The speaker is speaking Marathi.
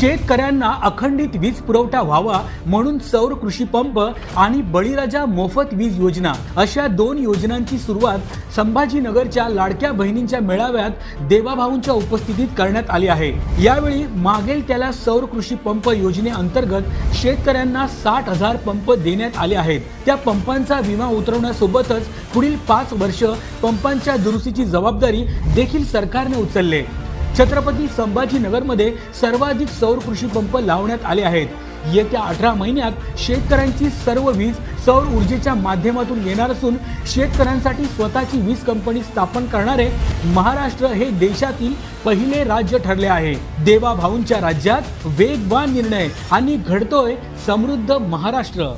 शेतकऱ्यांना अखंडित वीज पुरवठा व्हावा म्हणून सौर कृषी पंप आणि बळीराजा मोफत वीज योजना अशा दोन योजनांची सुरुवात संभाजीनगरच्या लाडक्या बहिणींच्या मेळाव्यात देवाभाऊंच्या उपस्थितीत करण्यात आली आहे। यावेळी मागेल त्याला सौर कृषी पंप योजनेअंतर्गत शेतकऱ्यांना 60,000 पंप देण्यात आले आहेत। त्या पंपांचा विमा उतरवण्यासोबतच पुढील 5 वर्ष पंपांच्या दुरुस्तीची जबाबदारी देखील सरकारने उचलली। छत्रपती संभाजीनगरमध्ये सर्वाधिक सौर कृषी पंप लावण्यात आले आहेत। येत्या 18 महिन्यात शेतकऱ्यांची सर्व वीज सौर ऊर्जेच्या माध्यमातून येणार असून शेतकऱ्यांसाठी स्वतःची वीज कंपनी स्थापन करणारे महाराष्ट्र हे देशातील पहिले राज्य ठरले आहे। देवाभाऊंच्या राज्यात वेगवान निर्णय आणि घडतोय समृद्ध महाराष्ट्र।